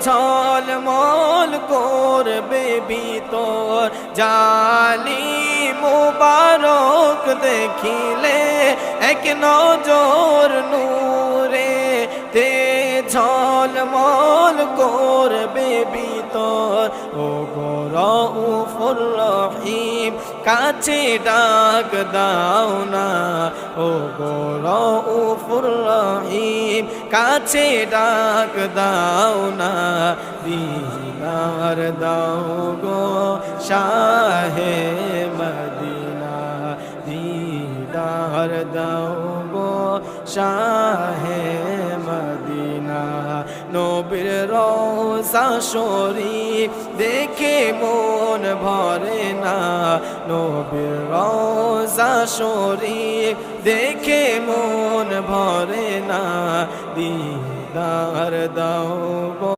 ঝলমল করবে ভিতর জালি মুবারক দেখিলে এক নজর নূরে তে ঝলমল করবে ভিতর ও গো রউফুর রহিম কাছে ডাক দাও না ও গো রউফুর রহিম কাছে ডাক দাও না দিদার দাও গো শাহে মদিনা দিদার দাও গো শাহে মদিনা নবীর রওজা শরীফ দেখে মন ভরে না নবীর রওজা শরীফ দেখে মন ভরে না দিদার দাও গো